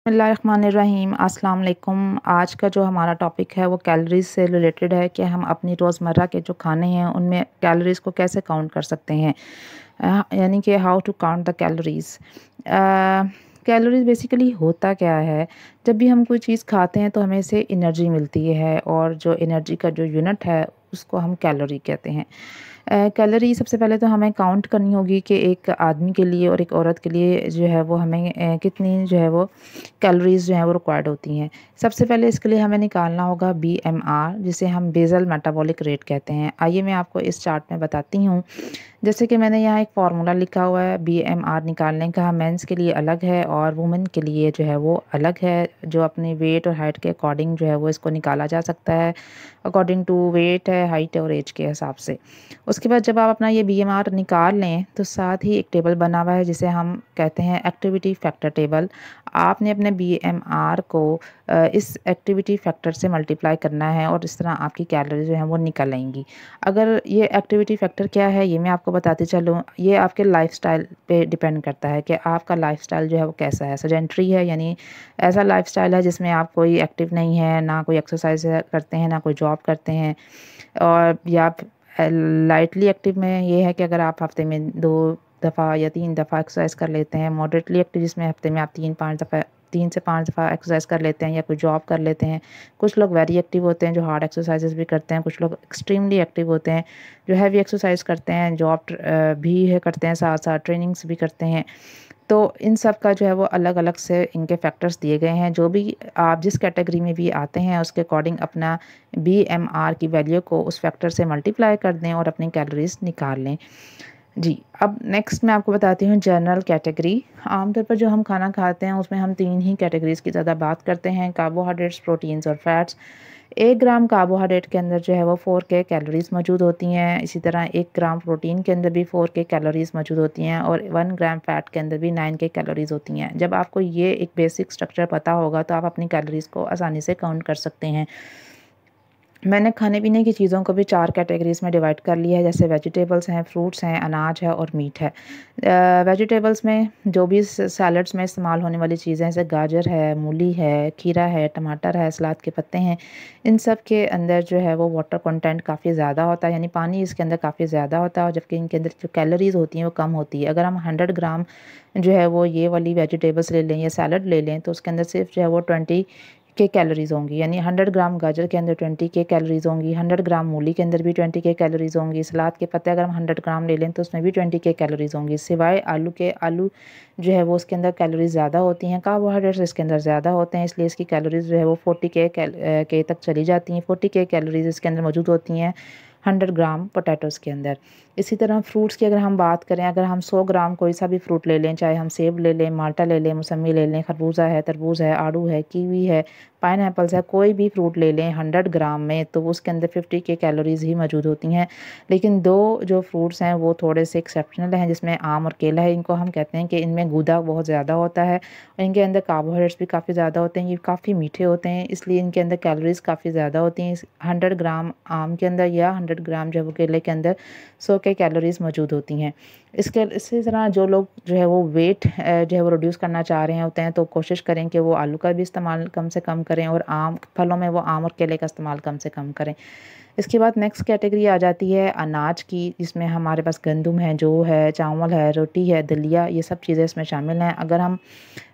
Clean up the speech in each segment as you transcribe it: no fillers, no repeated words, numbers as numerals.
बिस्मिल्लाहिर्रहमानिर्रहीम अस्सलाम वालेकुम। आज का जो हमारा टॉपिक है वो कैलोरीज़ से रिलेटेड है कि हम अपनी रोज़मर्रा के जो खाने हैं उनमें कैलोरीज़ को कैसे काउंट कर सकते हैं। यानी कि how to count the calories. Calories basically होता क्या है, जब भी हम कोई चीज़ खाते हैं तो हमें इससे एनर्जी मिलती है और जो एनर्जी का जो यूनिट है उसको हम कैलोरी कहते हैं। कैलोरी सबसे पहले तो हमें काउंट करनी होगी कि एक आदमी के लिए और एक औरत के लिए जो है वो हमें कितनी जो है वो कैलोरीज़ जो हैं वो रिक्वायर्ड होती हैं। सबसे पहले इसके लिए हमें निकालना होगा बीएमआर, जिसे हम बेसल मेटाबॉलिक रेट कहते हैं। आइए मैं आपको इस चार्ट में बताती हूँ। जैसे कि मैंने यहाँ एक फ़ॉर्मूला लिखा हुआ है बीएमआर निकालने का। मेंस के लिए अलग है और वुमेन के लिए जो है वो अलग है। जो अपने वेट और हाइट के अकॉर्डिंग जो है वो इसको निकाला जा सकता है, अकॉर्डिंग टू वेट है, हाइट है और एज के हिसाब से। उसके बाद जब आप अपना ये बीएमआर निकाल लें तो साथ ही एक टेबल बना हुआ है जिसे हम कहते हैं एक्टिविटी फैक्टर टेबल। आपने अपने बीएमआर को इस एक्टिविटी फैक्टर से मल्टीप्लाई करना है और इस तरह आपकी कैलोरी जो है वो निकल आएंगी। अगर ये एक्टिविटी फैक्टर क्या है ये मैं आपको बताती चलूँ, ये आपके लाइफ़स्टाइल पे डिपेंड करता है कि आपका लाइफ़स्टाइल जो है वो कैसा है। सेडेंटरी है यानी ऐसा लाइफ़स्टाइल है जिसमें आप कोई एक्टिव नहीं है, ना कोई एक्सरसाइज़ करते हैं, ना कोई जॉब करते हैं, और या लाइटली एक्टिव में ये है कि अगर आप हफ़्ते में 2 दफ़ा या 3 दफ़ा एक्सरसाइज कर लेते हैं। मॉडरेटली एक्टिव जिसमें हफ़्ते में आप 3 से 5 दफ़ा एक्सरसाइज कर लेते हैं या कोई जॉब कर लेते हैं। कुछ लोग वेरी एक्टिव होते हैं जो हार्ड एक्सरसाइजेज़ भी करते हैं। कुछ लोग एक्सट्रीमली एक्टिव होते हैं जो हैवी एक्सरसाइज करते हैं, जॉब भी है करते हैं, साथ-साथ ट्रेनिंग्स भी करते हैं। तो इन सब का जो है वो अलग-अलग से इनके फैक्टर्स दिए गए हैं। जो भी आप जिस कैटेगरी में भी आते हैं उसके अकॉर्डिंग अपना बीएमआर की वैल्यू को उस फैक्टर से मल्टीप्लाई कर दें और अपनी कैलोरीज़ निकाल लें। जी, अब नेक्स्ट मैं आपको बताती हूँ जनरल कैटेगरी। आमतौर पर जो हम खाना खाते हैं उसमें हम 3 ही कैटेगरीज़ की ज़्यादा बात करते हैं, कार्बोहाइड्रेट्स, प्रोटीन्स और फैट्स। 1 ग्राम कार्बोहाइड्रेट के अंदर जो है वो 4 के कैलोरीज़ मौजूद होती हैं। इसी तरह 1 ग्राम प्रोटीन के अंदर भी 4 के कैलोरीज़ मौजूद होती हैं और 1 ग्राम फैट के अंदर भी 9 के कैलोरीज़ होती हैं। जब आपको ये एक बेसिक स्ट्रक्चर पता होगा तो आप अपनी कैलोरीज़ को आसानी से काउंट कर सकते हैं। मैंने खाने-पीने की चीज़ों को भी 4 कैटेगरीज़ में डिवाइड कर लिया है, जैसे वेजिटेबल्स हैं, फ्रूट्स हैं, अनाज है और मीट है। वेजिटेबल्स में जो भी सैलड्स में इस्तेमाल होने वाली चीज़ें जैसे गाजर है, मूली है, खीरा है, टमाटर है, सलाद के पत्ते हैं, इन सब के अंदर जो है वो वाटर कंटेंट काफ़ी ज़्यादा होता है, यानी पानी इसके अंदर काफ़ी ज़्यादा होता है, और जबकि इनके अंदर जो कैलोरीज़ होती हैं वो कम होती है। अगर हम 100 ग्राम जो है वो ये वाली वेजिटेबल्स ले लें या सैलड ले लें तो उसके अंदर सिर्फ जो है वो 20 के कैलोरीज़ होंगी, यानी 100 ग्राम गाजर के अंदर 20 के कैलोरीज़ होंगी, 100 ग्राम मूली के अंदर भी 20 के कैलोरीज़ होंगी, सलाद के पत्ते अगर हम 100 ग्राम ले लें तो उसमें भी 20 के कैलोरीज़ होंगी। सिवाय आलू के, आलू जो है वो उसके अंदर कैलोरीज़ ज़्यादा होती हैं, कार्बोहाइड्रेट्स इसके अंदर ज़्यादा होते हैं, इसलिए इसकी कैलोरीज़ जो है वो 40 के तक चली जाती हैं। 40 के कैलोरीज़ इसके अंदर मौजूद होती हैं 100 ग्राम पोटैटोज़ के अंदर। इसी तरह फ्रूट्स की अगर हम बात करें, अगर हम 100 ग्राम कोई सा भी फ्रूट ले लें, चाहे हम सेब ले लें, माल्टा ले लें, मौसम्मी ले लें, खरबूजा है, तरबूज है, आड़ू है, कीवी है, पाइनएप्पल्स है, कोई भी फ्रूट ले लें 100 ग्राम में तो उसके अंदर 50 के कैलोरीज़ ही मौजूद होती हैं। लेकिन 2 जो फ्रूट्स हैं वो थोड़े से एक्सेप्शनल हैं, जिसमें आम और केला है। इनको हम कहते हैं कि इनमें गूदा बहुत ज़्यादा होता है और इनके अंदर कार्बोहाइड्रेट्स भी काफ़ी ज़्यादा होते हैं। ये काफ़ी मीठे होते हैं, इसलिए इनके अंदर कैलोरीज़ काफ़ी ज़्यादा होती हैं। 100 ग्राम आम के अंदर या 100 ग्राम जो है वो केले के अंदर 100 के कैलोरीज़ मौजूद होती हैं। इसी तरह जो लोग जो है वो वेट जो है वो रिड्यूस करना चाह रहे होते हैं तो कोशिश करें कि वो आलू का भी इस्तेमाल कम से कम करें और आम फलों में वो आम और केले का इस्तेमाल कम से कम करें। इसके बाद नेक्स्ट कैटेगरी आ जाती है अनाज की, जिसमें हमारे पास गंदम है, जौ है, चावल है, रोटी है, दलिया, ये सब चीज़ें इसमें शामिल हैं। अगर हम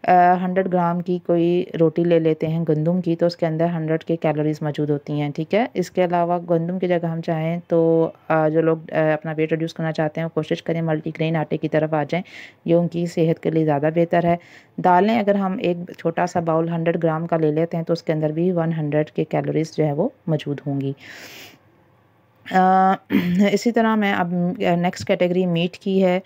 100 ग्राम की कोई रोटी ले लेते हैं गंदम की तो उसके अंदर 100 के कैलोरीज़ मौजूद होती हैं, ठीक है। इसके अलावा गंदम की जगह हम चाहें तो जो लोग अपना वेट रिड्यूस करना चाहते हैं वो कोशिश करें मल्टीग्रेन आटे की तरफ आ जाएँ, ये उनकी सेहत के लिए ज़्यादा बेहतर है। दालें अगर हम एक छोटा सा बाउल 100 ग्राम का ले लेते हैं तो उसके अंदर भी 100 के कैलोरीज़ जो है वो मौजूद होंगी। इसी तरह मैं अब नेक्स्ट कैटेगरी मीट की है।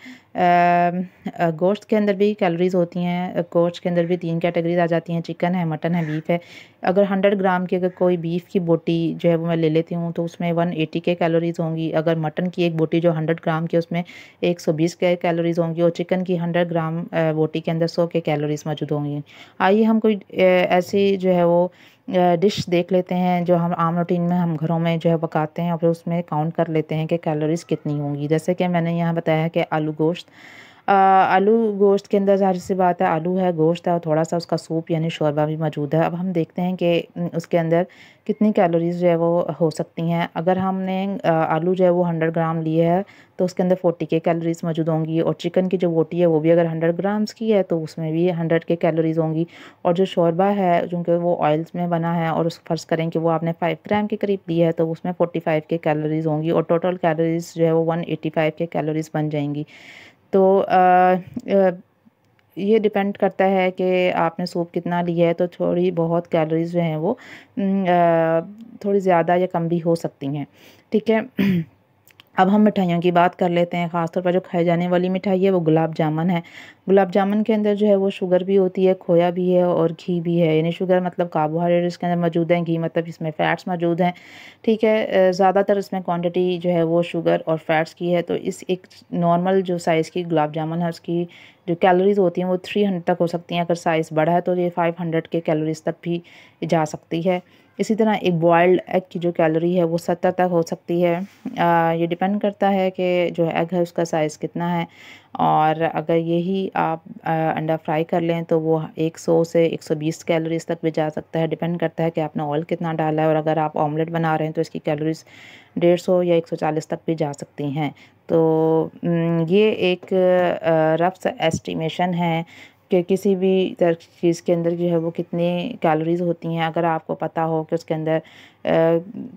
गोश्त के अंदर भी कैलोरीज़ होती हैं। गोश्त के अंदर भी 3 कैटेगरीज़ आ जाती हैं, चिकन है, मटन है, बीफ है। अगर 100 ग्राम की अगर कोई बीफ की बोटी जो है वो मैं ले लेती हूँ तो उसमें 180 के कैलोरीज़ होंगी। अगर मटन की एक बोटी जो 100 ग्राम की उसमें 120 के कैलोरीज़ होंगी और चिकन की 100 ग्राम बोटी के अंदर 100 के कैलोरीज़ मौजूद होंगी। आइए हम कोई ऐसी जो है वो डिश देख लेते हैं जो हम आम रूटीन में हम घरों में जो है पकाते हैं और फिर उसमें काउंट कर लेते हैं कि कैलोरीज़ कितनी होंगी। जैसे कि मैंने यहाँ बताया है कि आलू गोश्त। आलू गोश्त के अंदर ज़ाहिर सी बात है, आलू है, गोश्त है और थोड़ा-सा उसका सूप यानी शोरबा भी मौजूद है। अब हम देखते हैं कि उसके अंदर कितनी कैलोरीज़ जो है वो हो सकती हैं। अगर हमने आलू जो है वो 100 ग्राम लिए है तो उसके अंदर 40 के कैलोरीज़ मौजूद होंगी, और चिकन की जो बोटी है वो भी अगर 100 ग्राम्स की है तो उसमें भी 100 के कैलोरीज़ होंगी। और जो शोरबा है चूँकि वो ऑयल्स में बना है और उस फ़र्ज़ करें कि वो आपने 5 ग्राम के करीब लिया है तो उसमें 45 के कैलोरीज़ होंगी, और टोटल कैलोरीज़ जो है वो 185 के कैलोरीज़ बन जाएँगी। तो ये डिपेंड करता है कि आपने सूप कितना लिया है, तो थोड़ी बहुत कैलोरीज़ जो हैं वो थोड़ी ज़्यादा या कम भी हो सकती हैं। ठीक है। अब हम मिठाइयों की बात कर लेते हैं। ख़ास तौर पर जो खाई जाने वाली मिठाई है वो गुलाब जामुन है। गुलाब जामुन के अंदर जो है वो शुगर भी होती है, खोया भी है और घी भी है। यानी शुगर मतलब कार्बोहाइड्रेट इसके अंदर मौजूद है, घी मतलब इसमें फ़ैट्स मौजूद हैं। ठीक है। ज़्यादातर इसमें क्वांटिटी जो है वो शुगर और फ़ैट्स की है। तो इस एक नॉर्मल जो साइज़ की गुलाब जामुन है उसकी जो कैलोरीज़ होती हैं वो 300 तक हो सकती हैं। अगर साइज़ बड़ा है तो ये 500 के कैलोरीज़ तक भी जा सकती है। इसी तरह एक बॉइल्ड एग की जो कैलोरी है वो 70 तक हो सकती है। ये डिपेंड करता है कि जो एग है उसका साइज़ कितना है, और अगर यही आप अंडा फ्राई कर लें तो वो 100 से 120 कैलोरीज़ तक भी जा सकता है। डिपेंड करता है कि आपने ऑयल कितना डाला है, और अगर आप ऑमलेट बना रहे हैं तो इसकी कैलोरीज़ 150 या 140 तक भी जा सकती हैं। तो ये एक रफ़ सा एस्टिमेशन है कि किसी भी चीज़ के अंदर जो है वो कितनी कैलोरीज़ होती हैं। अगर आपको पता हो कि उसके अंदर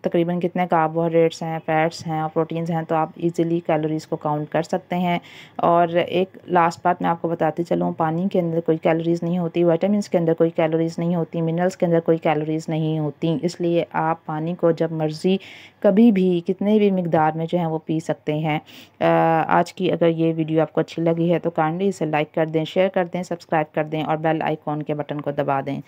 तकरीबन कितने कार्बोहाइड्रेट्स हैं, फ़ैट्स हैं और प्रोटीन्स हैं, तो आप इजीली कैलोरीज़ को काउंट कर सकते हैं। और एक लास्ट बात मैं आपको बताती चलूँ, पानी के अंदर कोई कैलोरीज़ नहीं होती, विटामिन्स के अंदर कोई कैलोरीज़ नहीं होती, मिनरल्स के अंदर कोई कैलोरीज़ नहीं होती। इसलिए आप पानी को जब मर्ज़ी कभी भी कितने भी मिक़दार में जो है वो पी सकते हैं। आज की अगर ये वीडियो आपको अच्छी लगी है तो काइंडली इसे लाइक कर दें, शेयर कर दें, सब्सक्राइब कर दें और बेल आइकॉन के बटन को दबा दें।